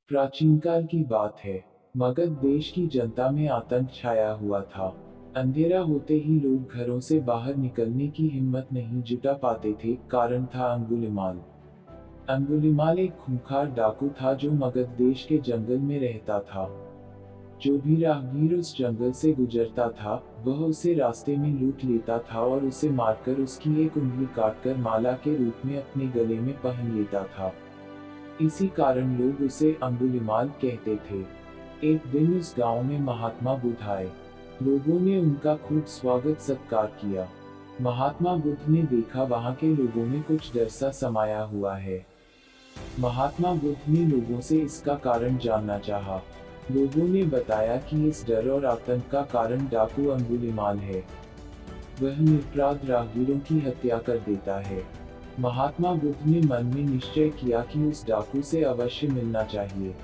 प्राचीनकाल की बात है। मगध देश की जनता में आतंक छाया हुआ था। अंधेरा होते ही लोग घरों से बाहर निकलने की हिम्मत नहीं जुटा पाते थे। कारण था अंगुलिमाल। अंगुलिमाल एक खूंखार डाकू था जो मगध देश के जंगल में रहता था। जो भी राहगीर उस जंगल से गुजरता था, वह उसे रास्ते में लूट लेता था और उसे मारकर उसकी एक उंगली काटकर माला के रूप में अपने गले में पहन लेता था। इसी कारण लोग उसे अंगुलिमाल कहते थे। एक दिन उस गांव में महात्मा बुद्ध आए। लोगों ने उनका खूब स्वागत सत्कार किया। महात्मा बुद्ध ने देखा वहां के लोगों में कुछ डर सा समाया हुआ है। महात्मा बुद्ध ने लोगों से इसका कारण जानना चाहा। लोगों ने बताया कि इस डर और आतंक का कारण डाकू अंगुलिमाल है। वह निरपराध राहगीरों की हत्या कर देता है। महात्मा बुद्ध ने मन में निश्चय किया कि उस डाकू से अवश्य मिलना चाहिए।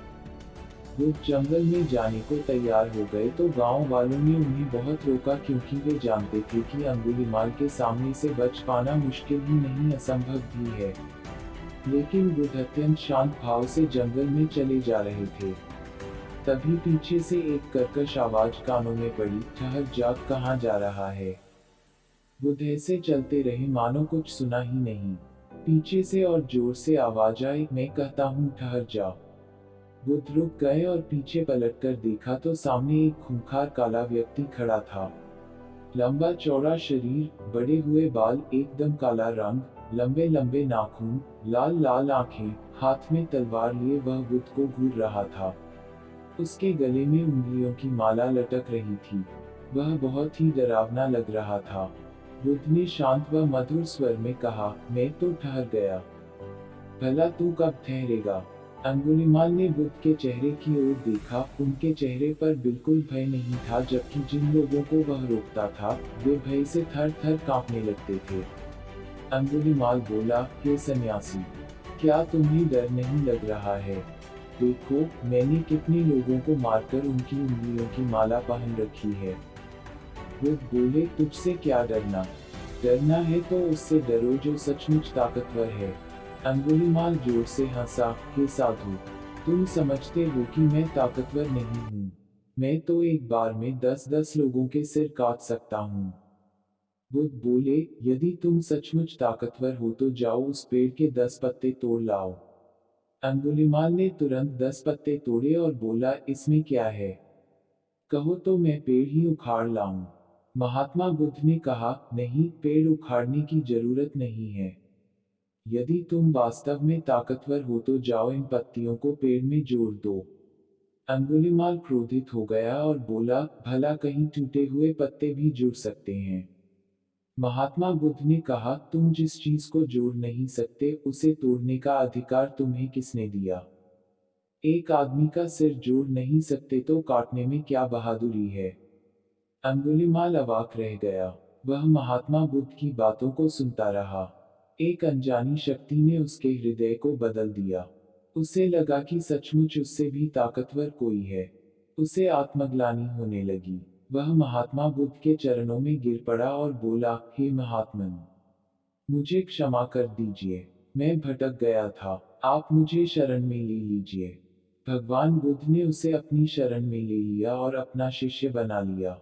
बुद्ध जंगल में जाने को तैयार हो गए तो गांव वालों ने उन्हें बहुत रोका, क्योंकि वे जानते थे कि अंगुलिमाल के सामने से बच पाना मुश्किल ही नहीं असंभव भी है। लेकिन बुद्ध अत्यंत शांत भाव से जंगल में चले जा रहे थे। तभी पीछे से एक कर्कश आवाज कानों में पड़ी, ठहर जा, कहाँ जा रहा है। बुद्ध ऐसे चलते रहे मानो कुछ सुना ही नहीं। पीछे से और जोर से आवाज आई, मैं कहता हूँ ठहर जा। बुद्ध रुक गए और पीछे पलटकर देखा तो सामने एक खूंखार काला व्यक्ति खड़ा था। लंबा चौड़ा शरीर, बड़े हुए बाल, एकदम काला रंग, लंबे लंबे नाखून, लाल लाल आंखें, हाथ में तलवार लिए वह बुद्ध को घूर रहा था। उसके गले में उंगलियों की माला लटक रही थी। वह बहुत ही डरावना लग रहा था। बुद्ध ने शांत व मधुर स्वर में कहा, मैं तो ठहर गया। भला तू कब ठहरेगा? अंगुलिमाल ने बुद्ध के चेहरे की ओर देखा। उनके चेहरे पर बिल्कुल भय नहीं था, जबकि जिन लोगों को वह रोकता था, वे भय से थर थर कांपने लगते थे। अंगुलिमाल बोला, हे सन्यासी, क्या तुम्हें डर नहीं लग रहा है? देखो, मैंने कितने लोगों को मारकर उनकी उंगलियों की माला पहन रखी है। बुद्ध बोले, तुझसे क्या डरना? डरना है तो उससे डरो जो सचमुच ताकतवर है। अंगुलिमाल जोर से हंसा, हे साधु, तुम समझते हो कि मैं ताकतवर नहीं हूँ। मैं तो एक बार में 10-10 लोगों के सिर काट सकता हूँ। बुद्ध बोले, यदि तुम सचमुच ताकतवर हो तो जाओ उस पेड़ के 10 पत्ते तोड़ लाओ। अंगुलिमाल ने तुरंत 10 पत्ते तोड़े और बोला, इसमें क्या है? कहो तो मैं पेड़ ही उखाड़ लाऊं। महात्मा बुद्ध ने कहा, नहीं, पेड़ उखाड़ने की जरूरत नहीं है। यदि तुम वास्तव में ताकतवर हो तो जाओ इन पत्तियों को पेड़ में जोड़ दो। अंगुलिमाल क्रोधित हो गया और बोला, भला कहीं टूटे हुए पत्ते भी जुड़ सकते हैं? महात्मा बुद्ध ने कहा, तुम जिस चीज को जोड़ नहीं सकते, उसे तोड़ने का अधिकार तुम्हें किसने दिया? एक आदमी का सिर जोड़ नहीं सकते तो काटने में क्या बहादुरी है? अंगुलिमाल अवाक रह गया। वह महात्मा बुद्ध की बातों को सुनता रहा। एक अनजानी शक्ति ने उसके हृदय को बदल दिया। उसे लगा कि सचमुच उससे भी ताकतवर कोई है। उसे आत्मग्लानि होने लगी। वह महात्मा बुद्ध के चरणों में गिर पड़ा और बोला, हे महात्मन, मुझे क्षमा कर दीजिए। मैं भटक गया था। आप मुझे शरण में ले लीजिए। भगवान बुद्ध ने उसे अपनी शरण में ले लिया और अपना शिष्य बना लिया।